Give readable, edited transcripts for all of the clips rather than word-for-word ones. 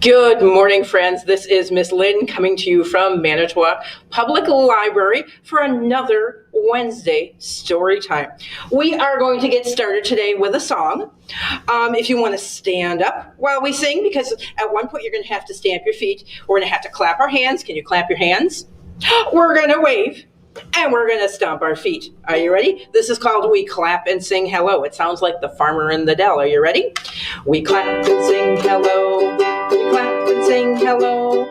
Good morning, friends. This is Miss Lynn coming to you from Manitowoc Public Library for another Wednesday story time. We are going to get started today with a song. If you want to stand up while we sing, because at one point you're going to have to stamp your feet. We're going to have to clap our hands. Can you clap your hands? We're going to wave. And we're going to stomp our feet. Are you ready? This is called We Clap and Sing Hello. It sounds like the farmer in the dell. Are you ready? We clap and sing hello. We clap and sing hello.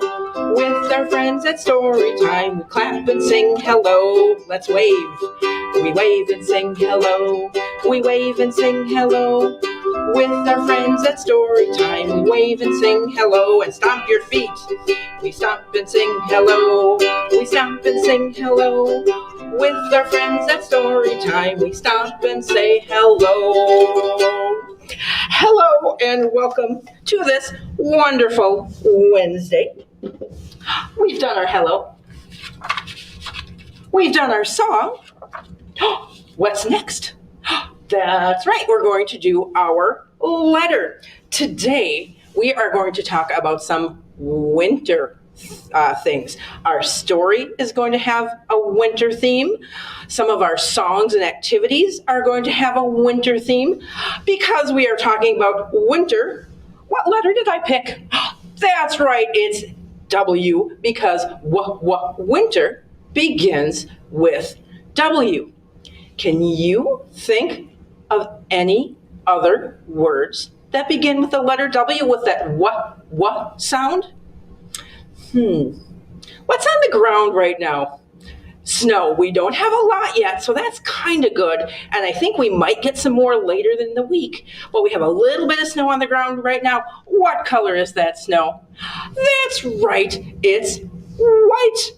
With our friends at Storytime, we clap and sing hello. Let's wave. We wave and sing hello. We wave and sing hello. With our friends at Storytime, we wave and sing hello. And stomp your feet. We stomp and sing hello. We stomp and sing hello. With our friends at Storytime, we stomp and say hello. Hello and welcome to this wonderful Wednesday. We've done our hello. We've done our song. What's next? That's right, we're going to do our letter. Today, we are going to talk about some winter things. Our story is going to have a winter theme. Some of our songs and activities are going to have a winter theme. Because we are talking about winter, what letter did I pick? That's right, it's W, because winter begins with W. Can you think of any other words that begin with the letter W with that what sound? What's on the ground right now? Snow. We don't have a lot yet, so that's kind of good. And I think we might get some more later in the week. But we have a little bit of snow on the ground right now. What color is that snow? That's right, it's white.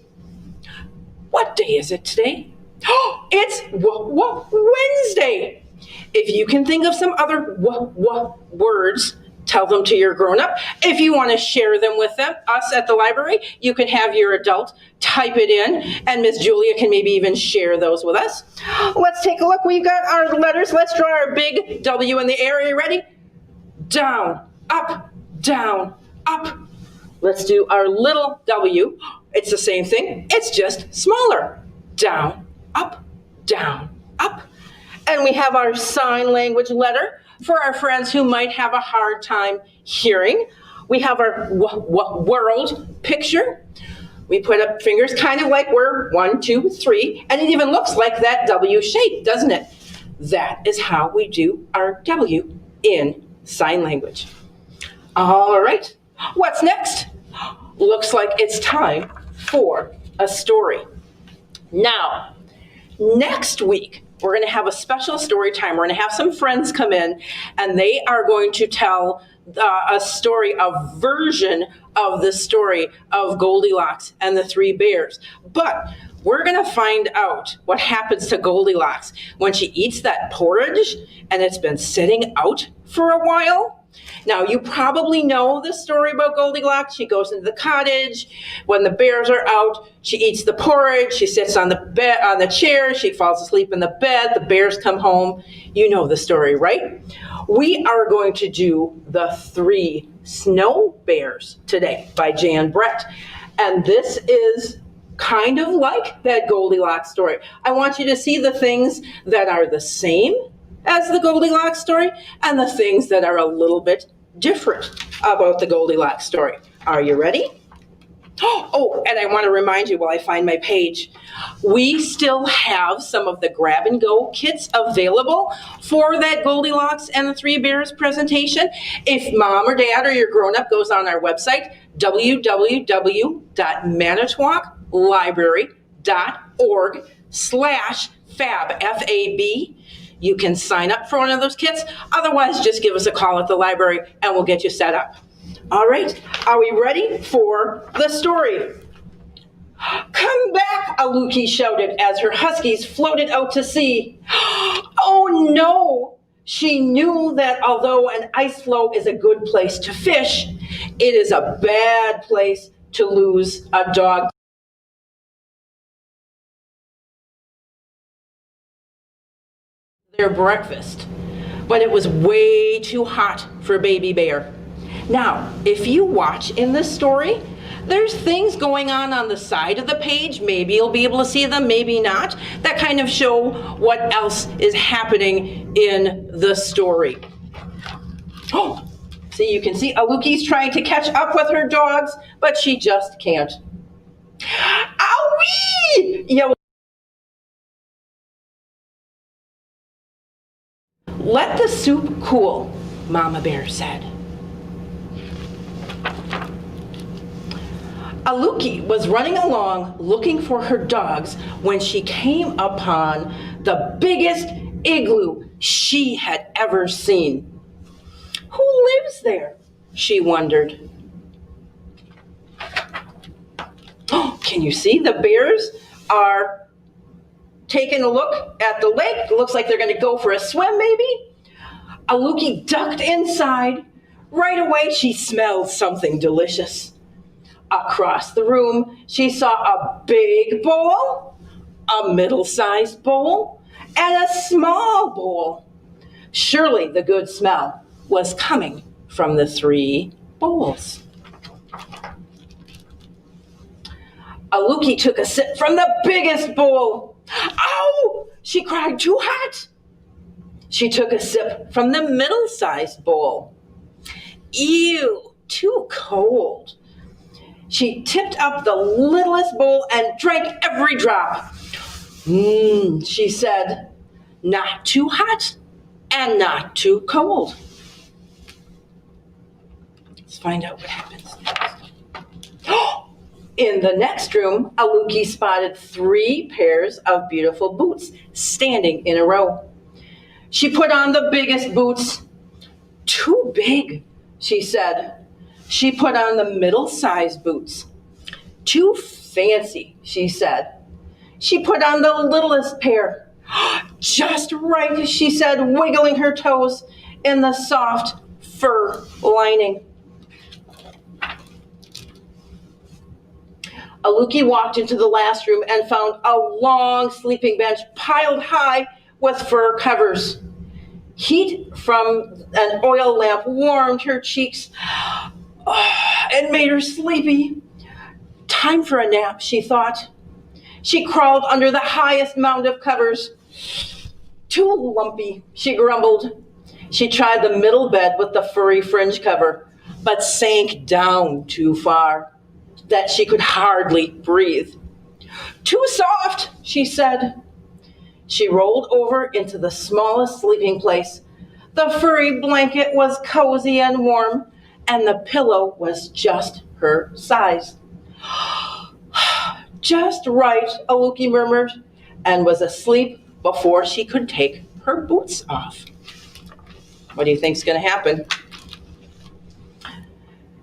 What day is it today? Oh, it's Wednesday. If you can think of some other words, tell them to your grown-up. If you want to share them with us at the library, you can have your adult type it in, and Miss Julia can maybe even share those with us. Let's take a look. We've got our letters. Let's draw our big W in the air. Are you ready? Down, up, down, up. Let's do our little W. It's the same thing. It's just smaller. Down, up, down, up. And we have our sign language letter for our friends who might have a hard time hearing. We have our world picture. We put up fingers kind of like we're 1, 2, 3, and it even looks like that W shape, doesn't it? That is how we do our W in sign language. All right, what's next? Looks like it's time for a story. Now, next week, we're going to have a special story time. We're going to have some friends come in, and they are going to tell a story, a version of the story of Goldilocks and the Three Bears. But we're going to find out what happens to Goldilocks when she eats that porridge and it's been sitting out for a while. Now, you probably know the story about Goldilocks. She goes into the cottage. When the bears are out, she eats the porridge. She sits on the bed, on the chair. She falls asleep in the bed. The bears come home. You know the story, right? We are going to do The Three Snow Bears today by Jan Brett. And this is kind of like that Goldilocks story. I want you to see the things that are the same as the Goldilocks story and the things that are a little bit different about the Goldilocks story. Are you ready? Oh, and I want to remind you while I find my page, we still have some of the grab and go kits available for that Goldilocks and the Three Bears presentation. If mom or dad or your grown-up goes on our website, www.manitowoclibrary.org/fab, F-A-B, you can sign up for one of those kits. Otherwise, just give us a call at the library and we'll get you set up. All right, are we ready for the story? Come back, Aluki shouted as her huskies floated out to sea. Oh no! She knew that although an ice floe is a good place to fish, it is a bad place to lose a dog. Their breakfast when it was way too hot for Baby Bear. Now, if you watch in this story, there's things going on the side of the page. Maybe you'll be able to see them, maybe not. That kind of show what else is happening in the story. Oh, see, you can see Aluki's trying to catch up with her dogs, but she just can't. Owie! Yeah. Let the soup cool, Mama Bear said. Aluki was running along looking for her dogs when she came upon the biggest igloo she had ever seen. Who lives there? She wondered. Oh, can you see the bears are taking a look at the lake? It looks like they're going to go for a swim maybe. Aluki ducked inside. Right away she smelled something delicious. Across the room, she saw a big bowl, a middle-sized bowl, and a small bowl. Surely the good smell was coming from the 3 bowls. Aluki took a sip from the biggest bowl. Ow! She cried, too hot. She took a sip from the middle-sized bowl. Ew, too cold. She tipped up the littlest bowl and drank every drop. She said, not too hot and not too cold. Let's find out what happens next. In the next room, Aluki spotted 3 pairs of beautiful boots standing in a row. She put on the biggest boots. Too big, she said. She put on the middle-sized boots. Too fancy, she said. She put on the littlest pair. Just right, she said, wiggling her toes in the soft fur lining. Aluki walked into the last room and found a long sleeping bench piled high with fur covers. Heat from an oil lamp warmed her cheeks and made her sleepy. Time for a nap, she thought. She crawled under the highest mound of covers. Too lumpy, she grumbled. She tried the middle bed with the furry fringe cover, but sank down too far that she could hardly breathe. Too soft, she said. She rolled over into the smallest sleeping place. The furry blanket was cozy and warm, and the pillow was just her size. Just right, Aluki murmured, and was asleep before she could take her boots off. What do you think's going to happen?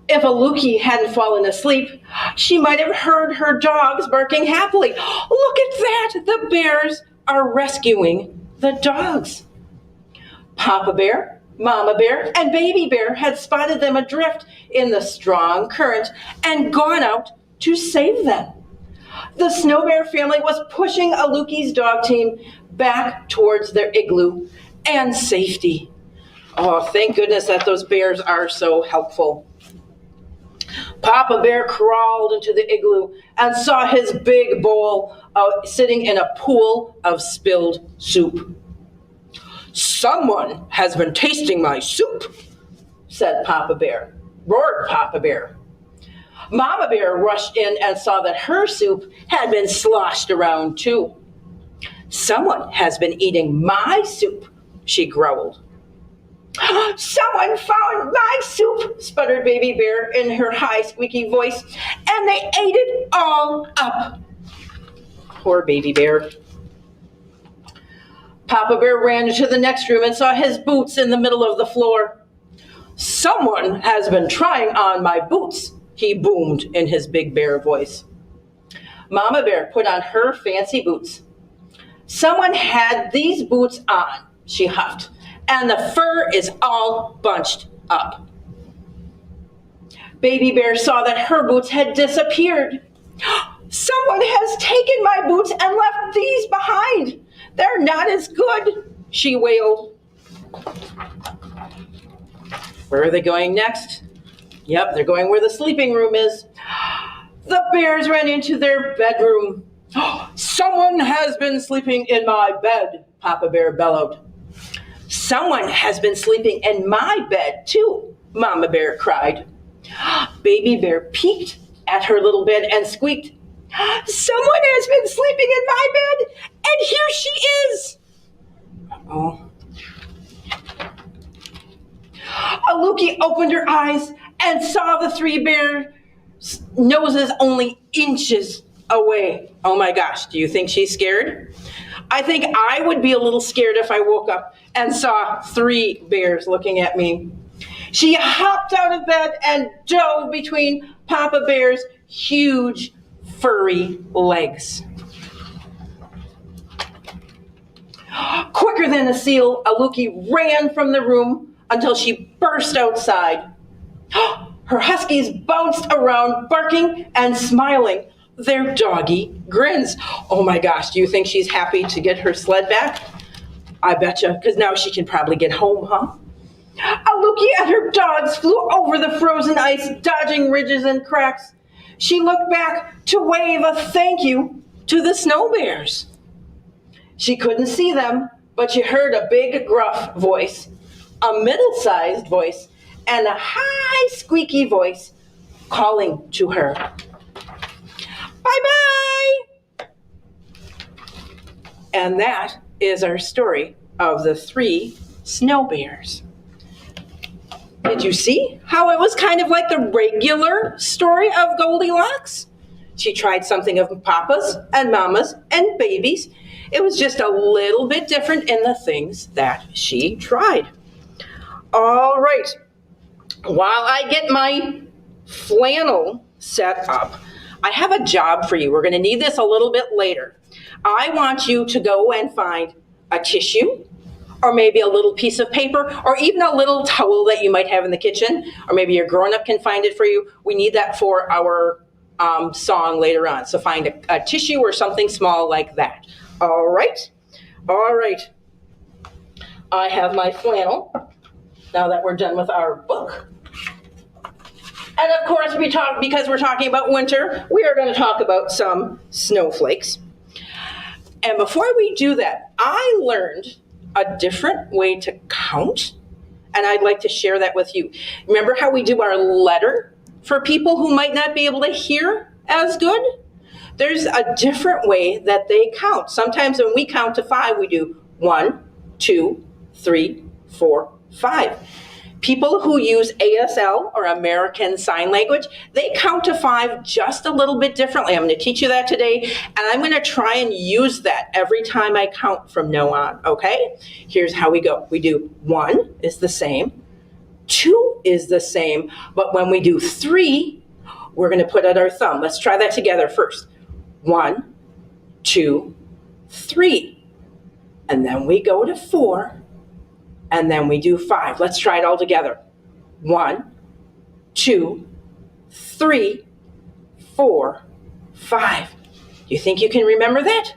If Aluki hadn't fallen asleep, she might have heard her dogs barking happily. Look at that! The bears are rescuing the dogs. Papa Bear, Mama Bear, and Baby Bear had spotted them adrift in the strong current and gone out to save them. The Snow Bear family was pushing Aluki's dog team back towards their igloo and safety. Oh, thank goodness that those bears are so helpful. Papa Bear crawled into the igloo and saw his big bowl sitting in a pool of spilled soup. Someone has been tasting my soup, said Papa Bear. Roared Papa Bear. Mama Bear rushed in and saw that her soup had been sloshed around too. Someone has been eating my soup, she growled. Someone found my soup, sputtered Baby Bear in her high, squeaky voice, and they ate it all up. Poor Baby Bear. Papa Bear ran into the next room and saw his boots in the middle of the floor. Someone has been trying on my boots, he boomed in his big bear voice. Mama Bear put on her fancy boots. Someone had these boots on, she huffed, and the fur is all bunched up. Baby Bear saw that her boots had disappeared. Someone has taken my boots and left these behind. They're not as good, she wailed. Where are they going next? Yep, they're going where the sleeping room is. The bears ran into their bedroom. Someone has been sleeping in my bed, Papa Bear bellowed. Someone has been sleeping in my bed, too, Mama Bear cried. Baby Bear peeked at her little bed and squeaked, someone has been sleeping in my bed, and here she is. Oh. Aluki opened her eyes and saw the three bears' noses only inches away. Oh my gosh, do you think she's scared? I think I would be a little scared if I woke up and saw three bears looking at me. She hopped out of bed and dove between Papa Bear's huge furry legs. Quicker than a seal, Aluki ran from the room until she burst outside. Her huskies bounced around, barking and smiling their doggy grins. Oh my gosh, do you think she's happy to get her sled back? I betcha, because now she can probably get home, huh? Aluki and her dogs flew over the frozen ice, dodging ridges and cracks. She looked back to wave a thank you to the snow bears. She couldn't see them, but she heard a big gruff voice, a middle-sized voice, and a high squeaky voice calling to her. Bye-bye! And that is our story of the three snow bears. Did you see how it was kind of like the regular story of Goldilocks? She tried something of Papa's and Mama's and Baby's. It was just a little bit different in the things that she tried. All right. While I get my flannel set up, I have a job for you. We're going to need this a little bit later. I want you to go and find a tissue, or maybe a little piece of paper, or even a little towel that you might have in the kitchen, or maybe your grown-up can find it for you. We need that for our song later on. So find a tissue or something small like that. All right. All right. I have my flannel now that we're done with our book. And of course, because we're talking about winter, we are going to talk about some snowflakes. And before we do that, I learned a different way to count, and I'd like to share that with you. Remember how we do our letter for people who might not be able to hear as good? There's a different way that they count. Sometimes when we count to 5, we do 1, 2, 3, 4, 5. People who use ASL, or American Sign Language, they count to 5 just a little bit differently. I'm going to teach you that today, and I'm going to try and use that every time I count from now on, okay? Here's how we go. We do 1 is the same, 2 is the same, but when we do 3, we're going to put out our thumb. Let's try that together first. 1, 2, 3. And then we go to 4. And then we do 5. Let's try it all together. 1, 2, 3, 4, 5. Do you think you can remember that?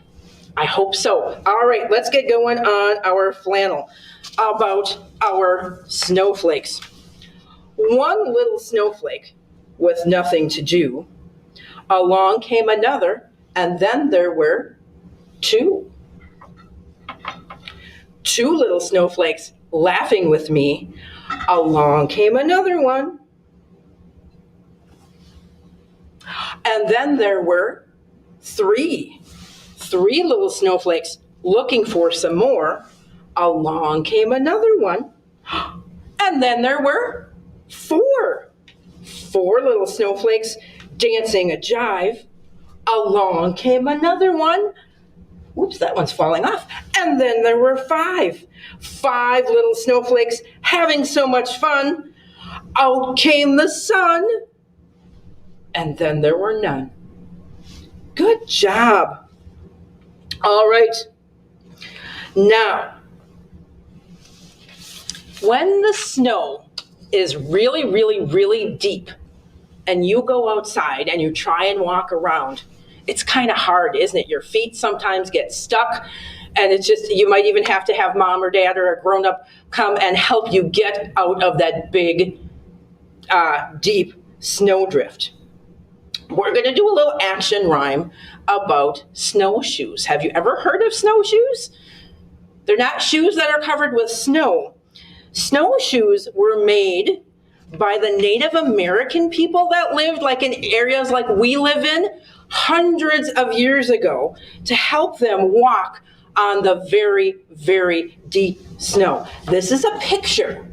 I hope so. All right, let's get going on our flannel about our snowflakes. One little snowflake with nothing to do. Along came another, and then there were 2. 2 little snowflakes laughing with me. Along came another one. And then there were 3. 3 little snowflakes looking for some more. Along came another one. And then there were 4. 4 little snowflakes dancing a jive. Along came another one. Oops, that one's falling off. And then there were 5. 5 little snowflakes having so much fun. Out came the sun. And then there were none. Good job. All right. Now, when the snow is really, really, really deep, and you go outside and you try and walk around, it's kind of hard, isn't it? Your feet sometimes get stuck, and it's just, you might even have to have mom or dad or a grown-up come and help you get out of that big deep snowdrift. We're going to do a little action rhyme about snowshoes. Have you ever heard of snowshoes? They're not shoes that are covered with snow. Snowshoes were made by the Native American people that lived like in areas like we live in hundreds of years ago to help them walk on the very, very deep snow. This is a picture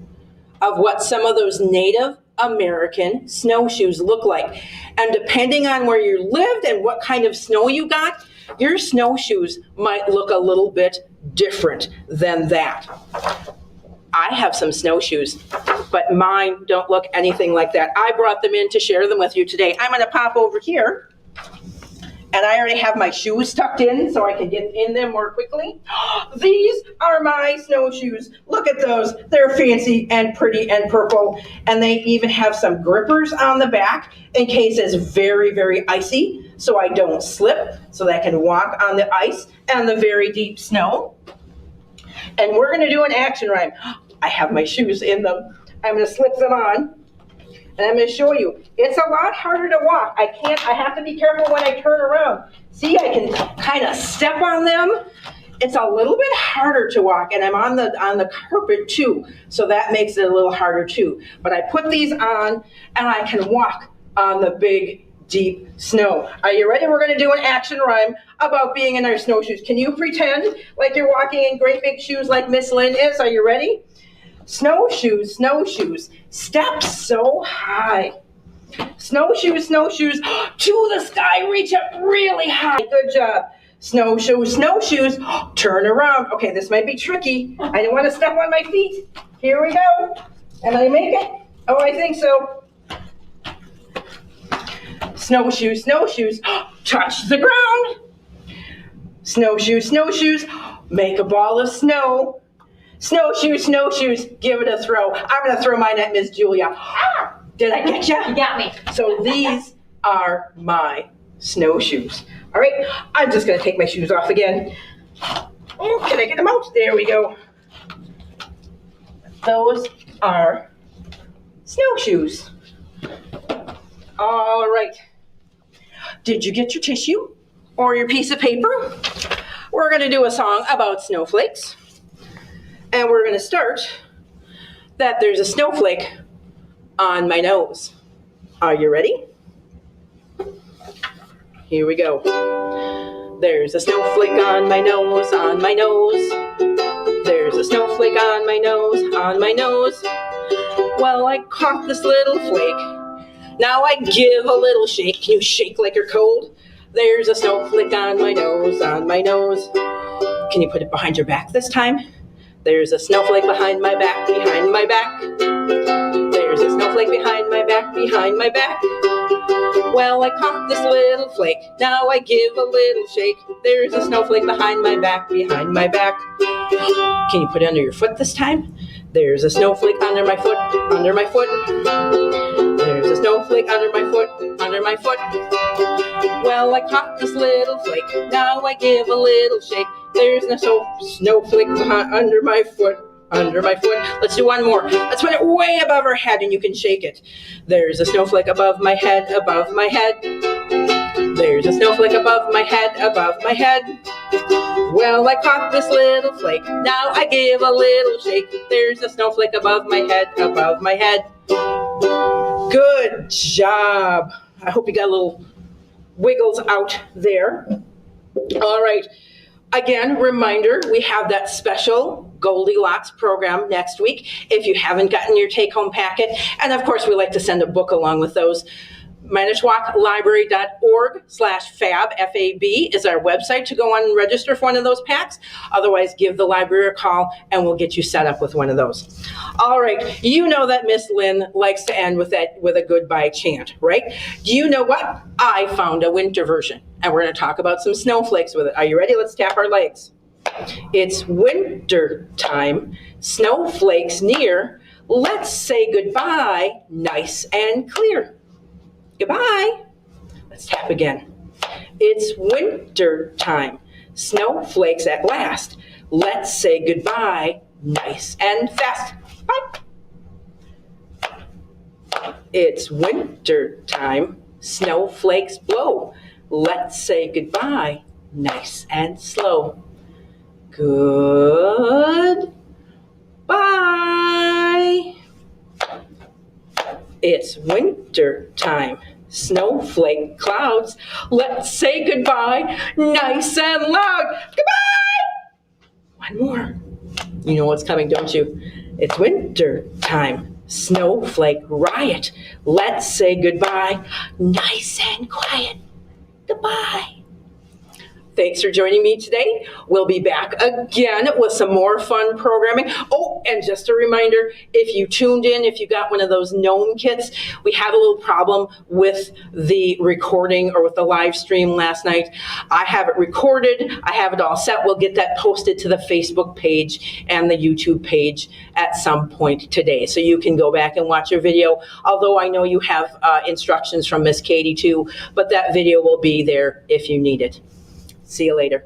of what some of those Native American snowshoes look like. And depending on where you lived and what kind of snow you got, your snowshoes might look a little bit different than that. I have some snowshoes, but mine don't look anything like that. I brought them in to share them with you today. I'm going to pop over here, and I already have my shoes tucked in so I can get in them more quickly. These are my snowshoes. Look at those. They're fancy and pretty and purple, and they even have some grippers on the back in case it's very, very icy so I don't slip, so that I can walk on the ice and the very deep snow. And we're going to do an action rhyme. I have my shoes in them. I'm going to slip them on, and I'm going to show you. It's a lot harder to walk. I have to be careful when I turn around. See, I can kind of step on them. It's a little bit harder to walk, and I'm on the carpet too, so that makes it a little harder too. But I put these on, and I can walk on the big, deep snow. Are you ready? We're going to do an action rhyme about being in our snowshoes. Can you pretend like you're walking in great big shoes like Miss Lynn is? Are you ready? Snowshoes, snowshoes, step so high. Snowshoes, snowshoes, to the sky, reach up really high. Good job. Snowshoes, snowshoes, turn around. Okay, this might be tricky. I don't want to step on my feet. Here we go. Am I make it? Oh, I think so. Snowshoes, snowshoes, touch the ground. Snowshoes, snowshoes, make a ball of snow. Snowshoes, snowshoes, give it a throw. I'm going to throw mine at Miss Julia. Did I get you? You got me. So these are my snowshoes. All right, I'm just going to take my shoes off again. Oh, can I get them out? There we go. Those are snowshoes. All right. Did you get your tissue or your piece of paper? We're going to do a song about snowflakes. And we're going to start that there's a snowflake on my nose. Are you ready? Here we go. There's a snowflake on my nose, on my nose. There's a snowflake on my nose, on my nose. Well, I caught this little flake. Now I give a little shake. Can you shake like you're cold? There's a snowflake on my nose, on my nose. Can you put it behind your back this time? There's a snowflake behind my back, behind my back. There's a snowflake behind my back, behind my back. Well, I caught this little flake. Now I give a little shake. There's a snowflake behind my back, behind my back. Can you put it under your foot this time? There's a snowflake under my foot, under my foot. There's a snowflake under my foot, under my foot. Well, I caught this little flake. Now I give a little shake. There's a snowflake under my foot, under my foot. Let's do one more. Let's put it way above our head and you can shake it. There's a snowflake above my head, above my head. There's a snowflake above my head, above my head. Well, I caught this little flake. Now I give a little shake. There's a snowflake above my head, above my head. Good job. I hope you got a little wiggles out there. All right. Again, reminder, we have that special Goldilocks program next week if you haven't gotten your take-home packet. And of course, we like to send a book along with those. ManitowocLibrary.org/FAB, F-A-B, is our website to go on and register for one of those packs. Otherwise, give the library a call and we'll get you set up with one of those. All right, you know that Miss Lynn likes to end with a goodbye chant, right? Do you know what? I found a winter version, and we're going to talk about some snowflakes with it. Are you ready? Let's tap our legs. It's winter time, snowflakes near. Let's say goodbye, nice and clear. Goodbye. Let's tap again. It's winter time. Snowflakes at last. Let's say goodbye, nice and fast. Bye. It's winter time, snowflakes blow. Let's say goodbye, nice and slow. Goodbye. It's winter time, snowflake clouds. Let's say goodbye, nice and loud. Goodbye. One more. You know what's coming, don't you? It's winter time, snowflake riot. Let's say goodbye, nice and quiet. Goodbye. Thanks for joining me today. We'll be back again with some more fun programming. Oh, and just a reminder, if you tuned in, if you got one of those gnome kits, we had a little problem with the recording or with the live stream last night. I have it recorded. I have it all set. We'll get that posted to the Facebook page and the YouTube page at some point today. So you can go back and watch your video, although I know you have instructions from Miss Katie too, but that video will be there if you need it. See you later.